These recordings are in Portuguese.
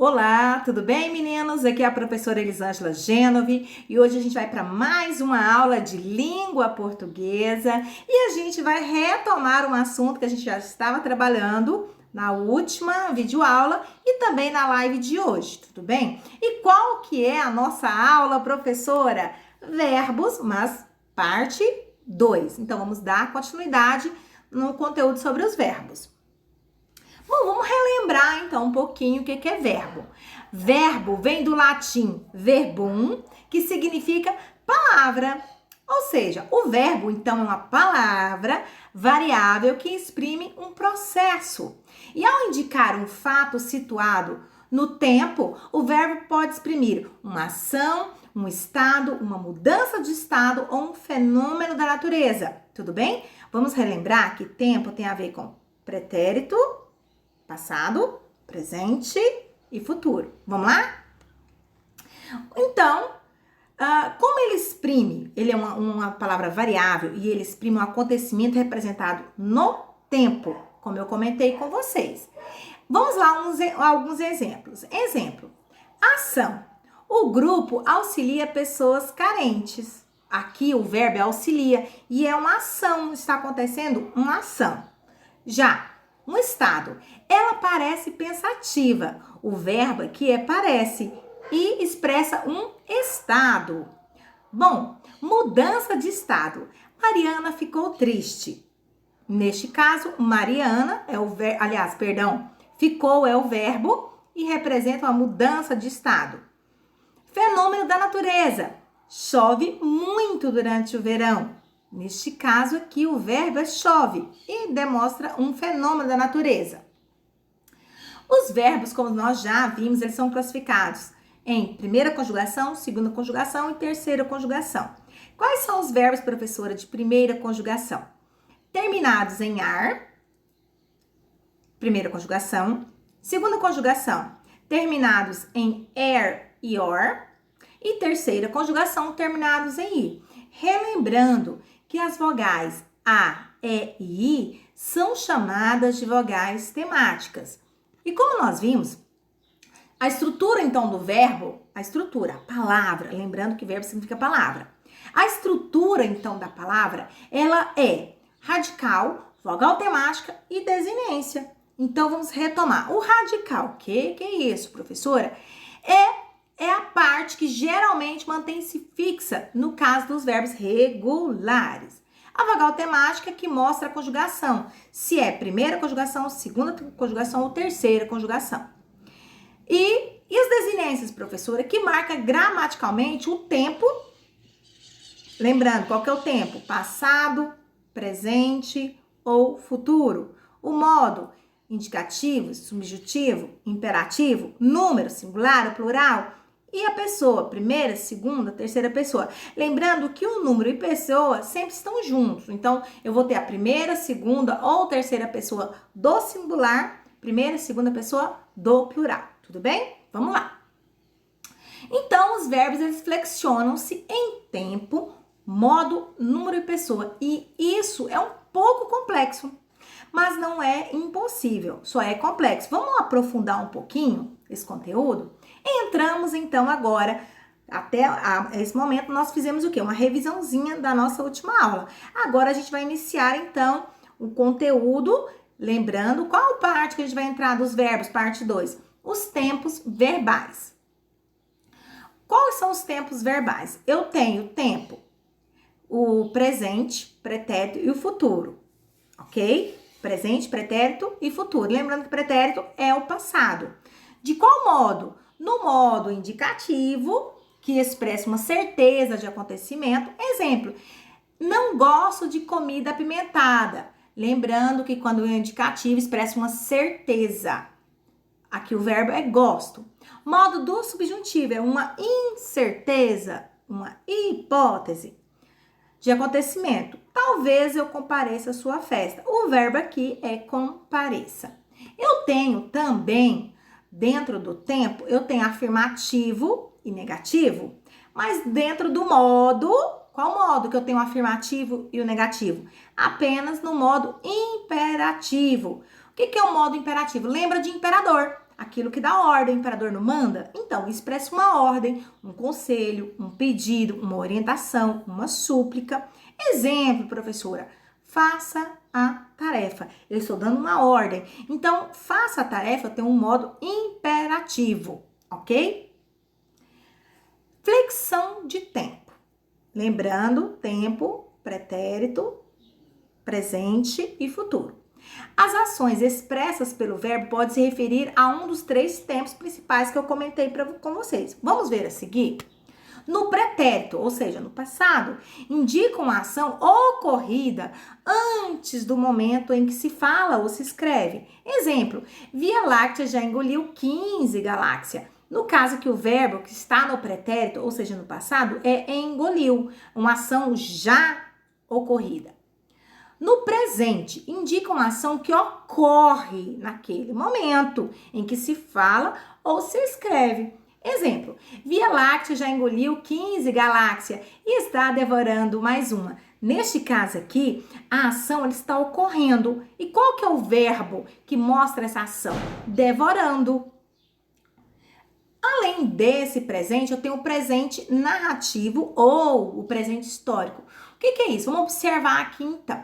Olá, tudo bem, meninos? Aqui é a professora Elisângela Gênove e hoje a gente vai para mais uma aula de língua portuguesa e a gente vai retomar um assunto que a gente já estava trabalhando na última videoaula e também na live de hoje, tudo bem? E qual que é a nossa aula, professora? Verbos, mas parte 2. Então, vamos dar continuidade no conteúdo sobre os verbos. Bom, vamos relembrar então um pouquinho o que é verbo. Verbo vem do latim verbum, que significa palavra. Ou seja, o verbo então é uma palavra variável que exprime um processo. E ao indicar um fato situado no tempo, o verbo pode exprimir uma ação, um estado, uma mudança de estado ou um fenômeno da natureza. Tudo bem? Vamos relembrar que tempo tem a ver com pretérito, passado, presente e futuro. Vamos lá? Então, como ele exprime? Ele é uma palavra variável e ele exprime um acontecimento representado no tempo, como eu comentei com vocês. Vamos lá alguns exemplos. Exemplo, ação. O grupo auxilia pessoas carentes. Aqui o verbo é auxilia e é uma ação, está acontecendo uma ação. Já um estado, ela parece pensativa. O verbo aqui é parece e expressa um estado. Bom, mudança de estado. Mariana ficou triste. Neste caso, Mariana é o verbo, ficou é o verbo e representa uma mudança de estado. Fenômeno da natureza. Chove muito durante o verão. Neste caso aqui, o verbo é chove e demonstra um fenômeno da natureza. Os verbos, como nós já vimos, eles são classificados em primeira conjugação, segunda conjugação e terceira conjugação. Quais são os verbos, professora, de primeira conjugação? Terminados em ar, primeira conjugação. Segunda conjugação, terminados em er e or. E terceira conjugação, terminados em i. Relembrando que as vogais A, E e I são chamadas de vogais temáticas. E como nós vimos, a estrutura então do verbo, a palavra, lembrando que verbo significa palavra. A estrutura então da palavra, ela é radical, vogal temática e desinência. Então vamos retomar. O radical, que é isso, professora? É a parte que geralmente mantém-se fixa no caso dos verbos regulares. A vogal temática que mostra a conjugação, se é primeira conjugação, segunda conjugação ou terceira conjugação. E as desinências, professora, que marca gramaticalmente o tempo. Lembrando, qual que é o tempo? Passado, presente ou futuro. O modo, indicativo, subjuntivo, imperativo, número, singular ou plural. E a pessoa, primeira, segunda, terceira pessoa. Lembrando que o número e pessoa sempre estão juntos. Então, eu vou ter a primeira, segunda ou terceira pessoa do singular, primeira, segunda pessoa do plural. Tudo bem? Vamos lá. Então, os verbos, eles flexionam-se em tempo, modo, número e pessoa. E isso é um pouco complexo, mas não é impossível, só é complexo. Vamos aprofundar um pouquinho esse conteúdo? Entramos então agora, até esse momento nós fizemos o quê? Uma revisãozinha da nossa última aula. Agora a gente vai iniciar então o conteúdo, lembrando qual parte que a gente vai entrar dos verbos, parte 2, os tempos verbais. Quais são os tempos verbais? Eu tenho tempo, o presente, pretérito e o futuro, ok? Presente, pretérito e futuro. Lembrando que pretérito é o passado. De qual modo? No modo indicativo, que expressa uma certeza de acontecimento. Exemplo, não gosto de comida apimentada. Lembrando que quando é indicativo, expressa uma certeza. Aqui o verbo é gosto. Modo do subjuntivo é uma incerteza, uma hipótese de acontecimento. Talvez eu compareça à sua festa. O verbo aqui é compareça. Eu tenho também, dentro do tempo, eu tenho afirmativo e negativo, mas dentro do modo, qual modo que eu tenho o afirmativo e o negativo? Apenas no modo imperativo. O que é o modo imperativo? Lembra de imperador. aquilo que dá ordem. O imperador não manda? Então, expressa uma ordem, um conselho, um pedido, uma orientação, uma súplica. Exemplo, professora, faça a tarefa. Eu estou dando uma ordem. Então, faça a tarefa tem um modo imperativo, ok? Flexão de tempo. Lembrando, tempo, pretérito, presente e futuro. As ações expressas pelo verbo podem se referir a um dos 3 tempos principais que eu comentei com vocês. Vamos ver a seguir? No pretérito, ou seja, no passado, indica uma ação ocorrida antes do momento em que se fala ou se escreve. Exemplo, Via Láctea já engoliu 15 galáxias. No caso que o verbo que está no pretérito, ou seja, no passado, é engoliu, uma ação já ocorrida. No presente, indica uma ação que ocorre naquele momento em que se fala ou se escreve. Exemplo, Via Láctea já engoliu 15 galáxias e está devorando mais uma. Neste caso aqui, a ação está ocorrendo. E qual que é o verbo que mostra essa ação? Devorando. Além desse presente, eu tenho o presente narrativo ou o presente histórico. O que é isso? Vamos observar aqui então.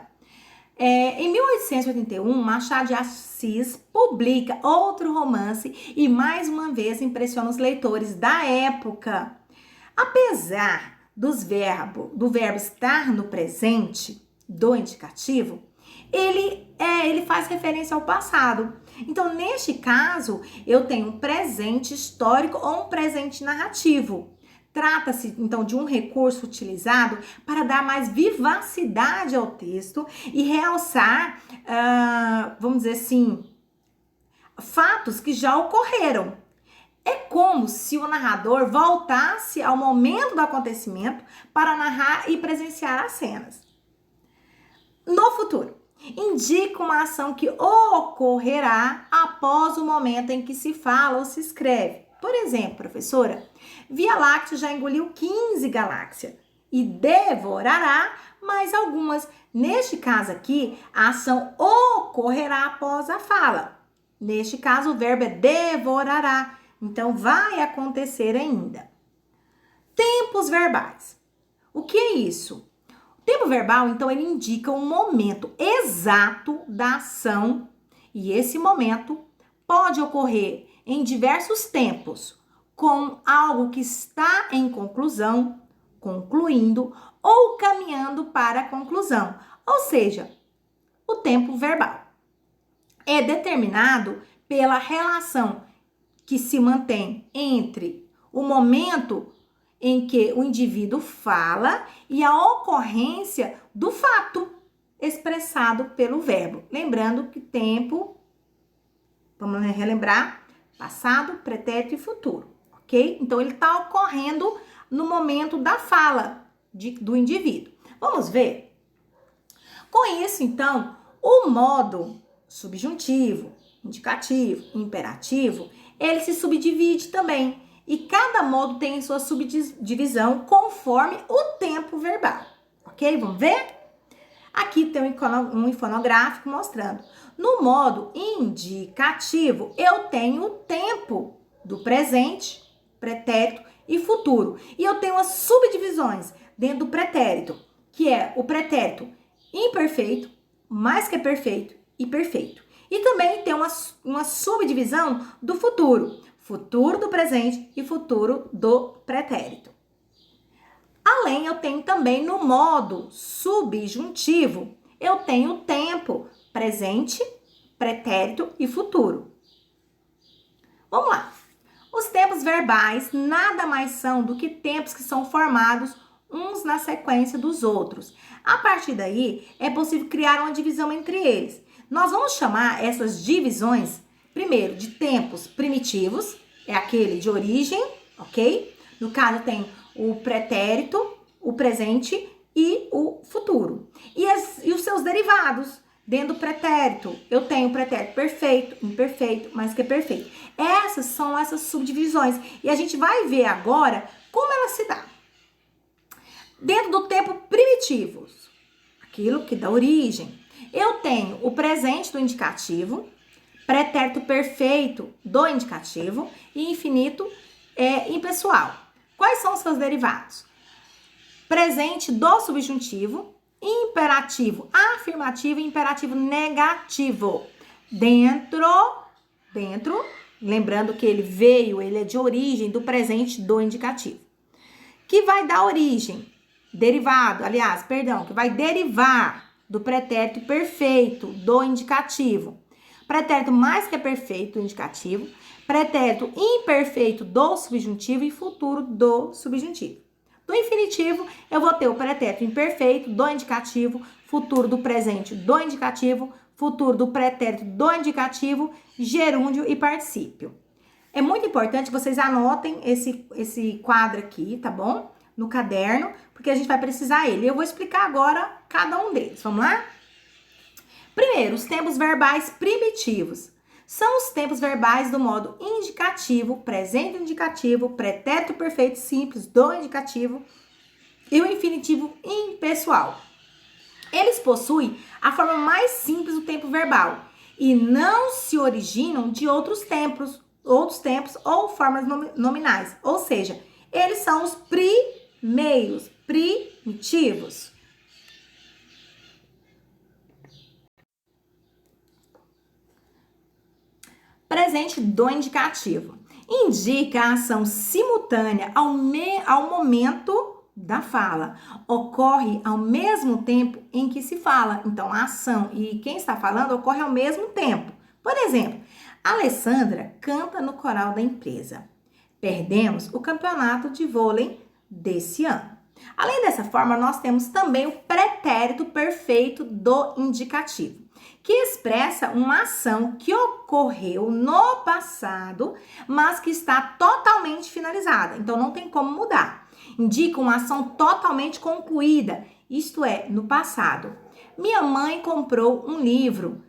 Em 1881, Machado de Assis publica outro romance e mais uma vez impressiona os leitores da época. Apesar do verbo estar no presente do indicativo, ele faz referência ao passado. Então, neste caso, eu tenho um presente histórico ou um presente narrativo. Trata-se, então, de um recurso utilizado para dar mais vivacidade ao texto e realçar, vamos dizer assim, fatos que já ocorreram. É como se o narrador voltasse ao momento do acontecimento para narrar e presenciar as cenas. No futuro, indica uma ação que ocorrerá após o momento em que se fala ou se escreve. Por exemplo, professora, Via Láctea já engoliu 15 galáxias e devorará mais algumas. Neste caso aqui, a ação ocorrerá após a fala. Neste caso, o verbo é devorará. Então, vai acontecer ainda. Tempos verbais. O que é isso? O tempo verbal, então, ele indica o momento exato da ação e esse momento pode ocorrer em diversos tempos, com algo que está em conclusão, concluindo ou caminhando para a conclusão. Ou seja, o tempo verbal é determinado pela relação que se mantém entre o momento em que o indivíduo fala e a ocorrência do fato expressado pelo verbo. Lembrando que tempo, vamos relembrar, passado, pretérito e futuro, ok? Então, ele está ocorrendo no momento da fala do indivíduo. Vamos ver? Com isso, então, o modo subjuntivo, indicativo, imperativo, ele se subdivide também. E cada modo tem sua subdivisão conforme o tempo verbal, ok? Vamos ver? Aqui tem um infonográfico mostrando. No modo indicativo, eu tenho o tempo do presente, pretérito e futuro. E eu tenho as subdivisões dentro do pretérito, que é o pretérito imperfeito, mais que perfeito e perfeito. E também tem uma subdivisão do futuro, futuro do presente e futuro do pretérito. Além, eu tenho também no modo subjuntivo, eu tenho o tempo presente, pretérito e futuro. Vamos lá. Os tempos verbais nada mais são do que tempos que são formados uns na sequência dos outros. A partir daí, é possível criar uma divisão entre eles. Nós vamos chamar essas divisões, primeiro, de tempos primitivos, é aquele de origem, ok? No caso, tem o pretérito, o presente e o futuro. E os seus derivados. Dentro do pretérito, eu tenho o pretérito perfeito, imperfeito, mais que perfeito. Essas são essas subdivisões. E a gente vai ver agora como ela se dá. Dentro do tempo primitivo, aquilo que dá origem, eu tenho o presente do indicativo, pretérito perfeito do indicativo e infinito impessoal. Quais são os seus derivados? Presente do subjuntivo, imperativo afirmativo e imperativo negativo. Dentro, lembrando que ele é de origem do presente do indicativo. Que vai dar origem, que vai derivar do pretérito perfeito do indicativo. Pretérito mais que perfeito do indicativo, pretérito imperfeito do subjuntivo e futuro do subjuntivo. Do infinitivo, eu vou ter o pretérito imperfeito do indicativo, futuro do presente do indicativo, futuro do pretérito do indicativo, gerúndio e particípio. É muito importante que vocês anotem esse quadro aqui, tá bom? No caderno, porque a gente vai precisar ele. Eu vou explicar agora cada um deles. Vamos lá? Primeiro, os tempos verbais primitivos. São os tempos verbais do modo indicativo, presente do indicativo, pretérito perfeito simples do indicativo e o infinitivo impessoal. Eles possuem a forma mais simples do tempo verbal e não se originam de outros tempos ou formas nominais. Ou seja, eles são os primeiros, primitivos. Presente do indicativo. Indica a ação simultânea ao momento da fala. Ocorre ao mesmo tempo em que se fala. Então, a ação e quem está falando ocorre ao mesmo tempo. Por exemplo, Alessandra canta no coral da empresa. Perdemos o campeonato de vôlei desse ano. Além dessa forma, nós temos também o pretérito perfeito do indicativo, que expressa uma ação que ocorreu no passado, mas que está totalmente finalizada. Então, não tem como mudar. Indica uma ação totalmente concluída, isto é, no passado. Minha mãe comprou um livro.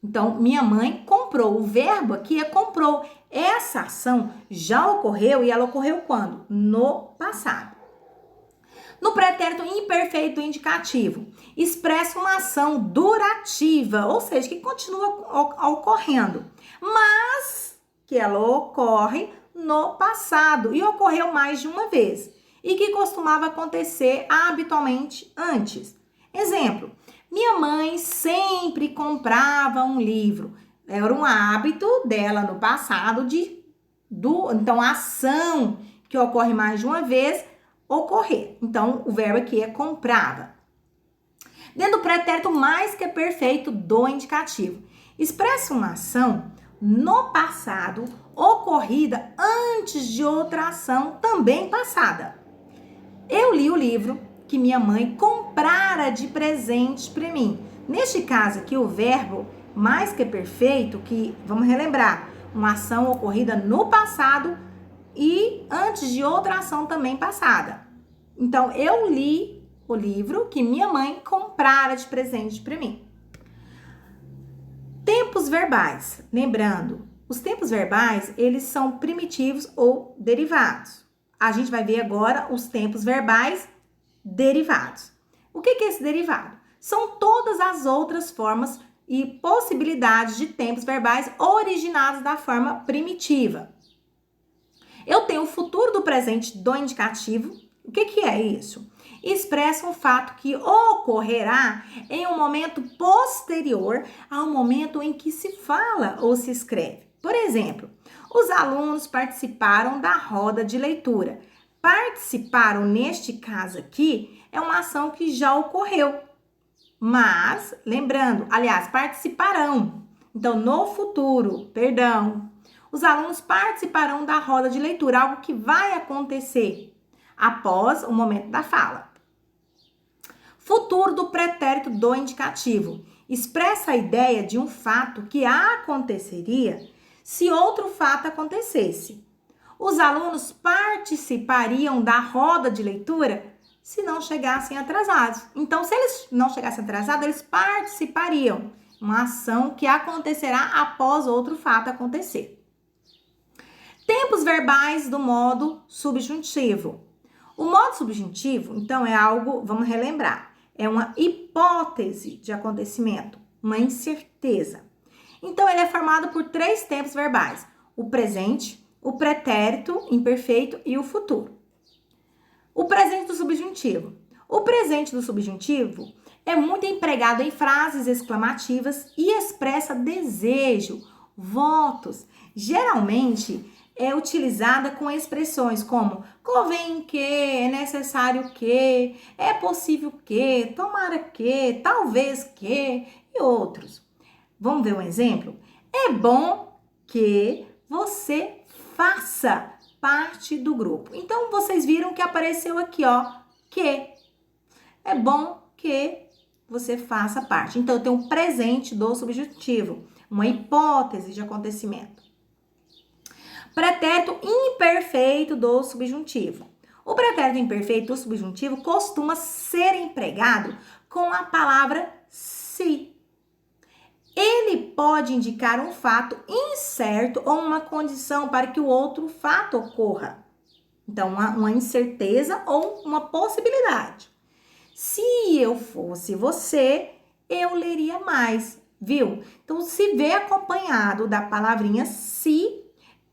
Então, minha mãe comprou. O verbo aqui é comprou. Essa ação já ocorreu e ela ocorreu quando? No passado. No pretérito imperfeito indicativo, expressa uma ação durativa, ou seja, que continua ocorrendo, mas que ela ocorre no passado e ocorreu mais de uma vez e que costumava acontecer habitualmente antes. Exemplo, minha mãe sempre comprava um livro. Era um hábito dela no passado então a ação que ocorre mais de uma vez ocorrer. Então, o verbo aqui é comprava. Dentro do pretérito mais que perfeito do indicativo, expressa uma ação no passado ocorrida antes de outra ação também passada. Eu li o livro que minha mãe comprara de presente para mim. Neste caso aqui, o verbo mais que perfeito, que vamos relembrar, uma ação ocorrida no passado e antes de outra ação também passada. Então, eu li o livro que minha mãe comprara de presente para mim. Tempos verbais. Lembrando, os tempos verbais, eles são primitivos ou derivados. A gente vai ver agora os tempos verbais derivados. O que é esse derivado? São todas as outras formas e possibilidades de tempos verbais originados da forma primitiva. Eu tenho o futuro do presente do indicativo. O que é isso? Expressa um fato que ocorrerá em um momento posterior ao momento em que se fala ou se escreve. Por exemplo, os alunos participaram da roda de leitura. Participaram, neste caso aqui, é uma ação que já ocorreu. Mas, lembrando, participarão. Então, no futuro, os alunos participarão da roda de leitura, algo que vai acontecer após o momento da fala. Futuro do pretérito do indicativo. Expressa a ideia de um fato que aconteceria se outro fato acontecesse. Os alunos participariam da roda de leitura se não chegassem atrasados. Então, se eles não chegassem atrasados, eles participariam. Uma ação que acontecerá após outro fato acontecer. Tempos verbais do modo subjuntivo. O modo subjuntivo, então, é algo, vamos relembrar, é uma hipótese de acontecimento, uma incerteza. Então, ele é formado por 3 tempos verbais: o presente, o pretérito imperfeito e o futuro. O presente do subjuntivo. O presente do subjuntivo é muito empregado em frases exclamativas e expressa desejo, votos. Geralmente é utilizada com expressões como convém que, é necessário que, é possível que, tomara que, talvez que e outros. Vamos ver um exemplo? É bom que você faça parte do grupo. Então, vocês viram que apareceu aqui, ó, que. É bom que você faça parte. Então, eu tenho um presente do subjuntivo, uma hipótese de acontecimento. Pretérito imperfeito do subjuntivo. O pretérito imperfeito do subjuntivo costuma ser empregado com a palavra se. Ele pode indicar um fato incerto ou uma condição para que o outro fato ocorra. Então, uma incerteza ou uma possibilidade. Se eu fosse você, eu leria mais, viu? Então, se vê acompanhado da palavrinha se,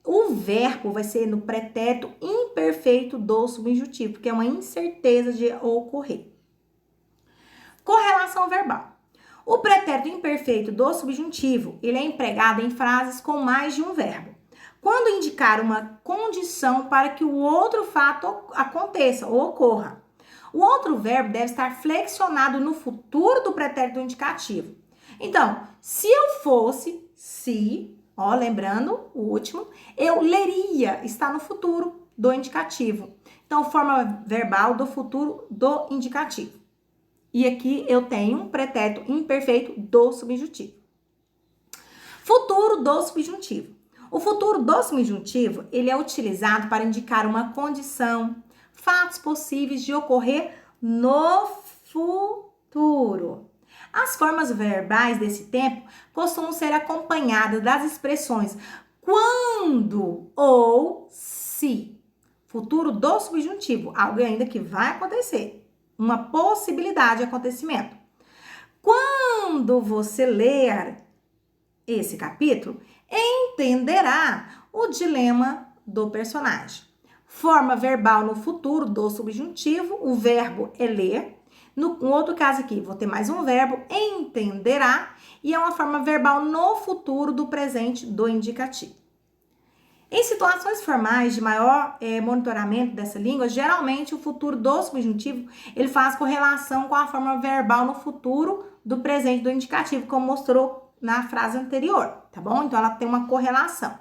o verbo vai ser no pretérito imperfeito do subjuntivo, que é uma incerteza de ocorrer. Correlação verbal. O pretérito imperfeito do subjuntivo, ele é empregado em frases com mais de um verbo, quando indicar uma condição para que o outro fato aconteça ou ocorra. O outro verbo deve estar flexionado no futuro do pretérito indicativo. Então, se eu fosse, se, ó, lembrando o último, eu leria, está no futuro do indicativo. Então, forma verbal do futuro do indicativo. E aqui eu tenho um pretérito imperfeito do subjuntivo. Futuro do subjuntivo. O futuro do subjuntivo, ele é utilizado para indicar uma condição, fatos possíveis de ocorrer no futuro. As formas verbais desse tempo costumam ser acompanhadas das expressões quando ou se. Futuro do subjuntivo, algo ainda que vai acontecer. Uma possibilidade de acontecimento. Quando você ler esse capítulo, entenderá o dilema do personagem. Forma verbal no futuro do subjuntivo, o verbo é ler. No outro caso aqui, vou ter mais um verbo, entenderá, e é uma forma verbal no futuro do presente do indicativo. Em situações formais de maior monitoramento dessa língua, geralmente o futuro do subjuntivo, ele faz correlação com a forma verbal no futuro do presente do indicativo, como mostrou na frase anterior, tá bom? Então, ela tem uma correlação.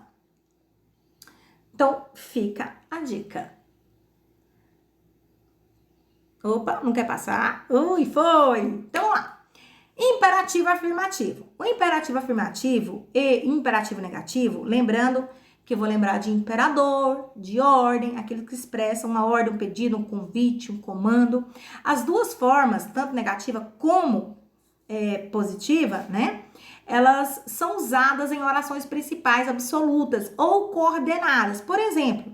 Então, fica a dica. Opa, não quer passar? Ui, foi! Então, vamos lá. Imperativo afirmativo. O imperativo afirmativo e imperativo negativo, lembrando que eu vou lembrar de imperador, de ordem, aqueles que expressam uma ordem, um pedido, um convite, um comando. As duas formas, tanto negativa como positiva, né? Elas são usadas em orações principais absolutas ou coordenadas. Por exemplo,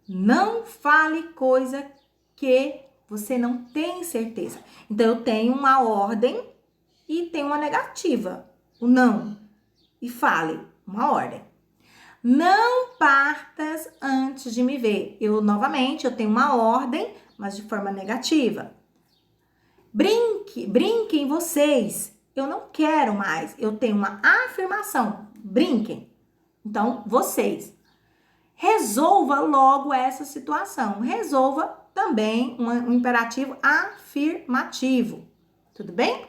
não fale coisa que você não tem certeza. Então, eu tenho uma ordem e tenho uma negativa, o não. E fale, uma ordem. Não partas antes de me ver. Novamente, eu tenho uma ordem, mas de forma negativa. Brinquem vocês. Eu não quero mais. Eu tenho uma afirmação. Brinquem. Então, vocês. Resolva logo essa situação. Resolva também um imperativo afirmativo. Tudo bem?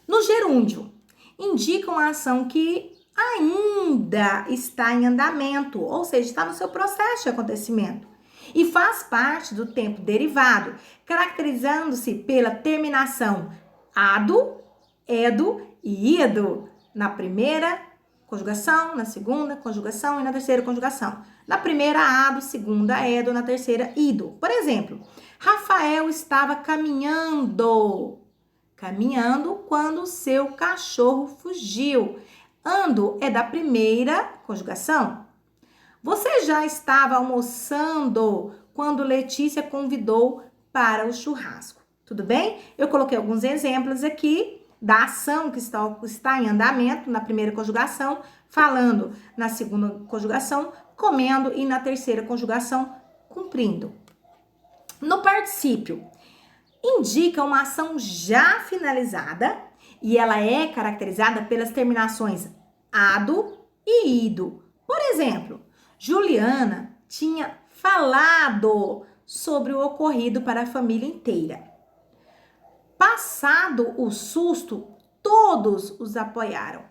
No gerúndio, indica uma ação que ainda está em andamento, ou seja, está no seu processo de acontecimento e faz parte do tempo derivado, caracterizando-se pela terminação ado, edo e ido na primeira conjugação, na segunda conjugação e na terceira conjugação. Na primeira, ado, segunda, edo, na terceira, ido. Por exemplo, Rafael estava caminhando quando seu cachorro fugiu. Ando é da primeira conjugação. Você já estava almoçando quando Letícia convidou para o churrasco. Tudo bem? Eu coloquei alguns exemplos aqui da ação que está em andamento na primeira conjugação, falando na segunda conjugação, comendo, e na terceira conjugação, cumprindo. No particípio, indica uma ação já finalizada e ela é caracterizada pelas terminações ado e ido. Por exemplo, Juliana tinha falado sobre o ocorrido para a família inteira. Passado o susto, todos os apoiaram.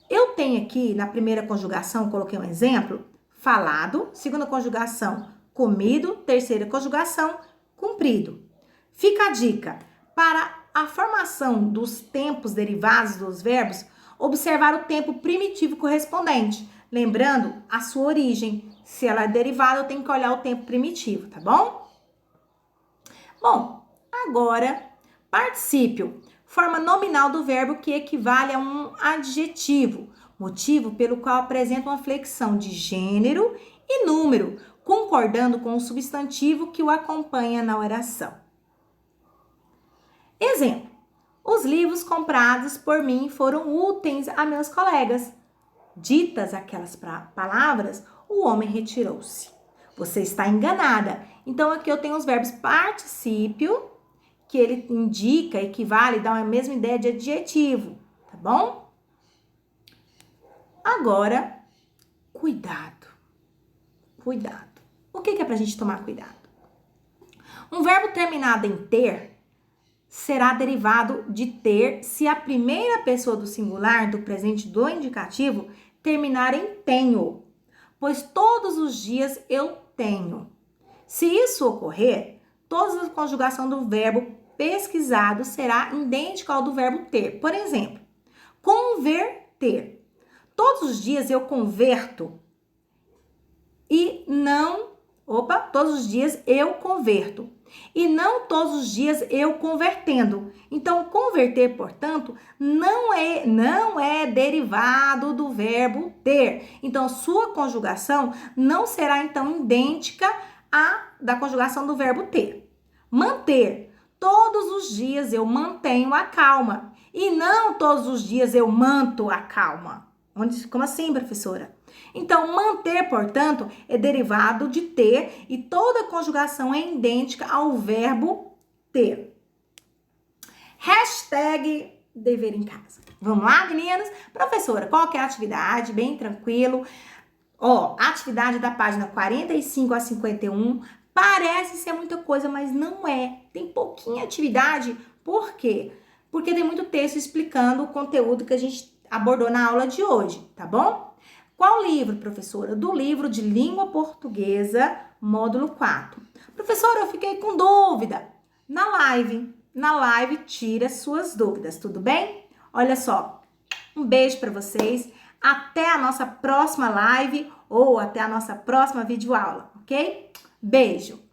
Eu tenho aqui, na primeira conjugação, coloquei um exemplo, falado, segunda conjugação, comido, terceira conjugação, cumprido. Fica a dica, para a formação dos tempos derivados dos verbos, observar o tempo primitivo correspondente, lembrando a sua origem. Se ela é derivada, eu tenho que olhar o tempo primitivo, tá bom? Bom, agora, particípio, forma nominal do verbo que equivale a um adjetivo, motivo pelo qual apresenta uma flexão de gênero e número, concordando com o substantivo que o acompanha na oração. Exemplo: os livros comprados por mim foram úteis a meus colegas. Ditas aquelas palavras, o homem retirou-se. Você está enganada. Então, aqui eu tenho os verbos particípio, que ele indica, equivale, dá a mesma ideia de adjetivo, tá bom? Agora, cuidado. Cuidado. O que é pra gente tomar cuidado? Um verbo terminado em ter será derivado de ter se a primeira pessoa do singular do presente do indicativo terminar em tenho, pois todos os dias eu tenho. Se isso ocorrer, toda a conjugação do verbo pesquisado será idêntica ao do verbo ter. Por exemplo, converter. Todos os dias eu converto e não... todos os dias eu converto. E não todos os dias eu convertendo. Então, converter, portanto, não é derivado do verbo ter. Então, sua conjugação não será, então, idêntica à da conjugação do verbo ter. Manter. Todos os dias eu mantenho a calma. E não todos os dias eu manto a calma. Como assim, professora? Então, manter, portanto, é derivado de ter e toda conjugação é idêntica ao verbo ter. Hashtag dever em casa. Vamos lá, meninas? Professora, qual que é a atividade? Bem tranquilo. Atividade da página 45 a 51. Parece ser muita coisa, mas não é. Tem pouquinha atividade. Por quê? Porque tem muito texto explicando o conteúdo que a gente abordou na aula de hoje, tá bom? Qual livro, professora? Do livro de Língua Portuguesa, módulo 4. Professora, eu fiquei com dúvida. Na live, tira suas dúvidas, tudo bem? Olha só, um beijo para vocês. Até a nossa próxima live ou até a nossa próxima videoaula, ok? Beijo!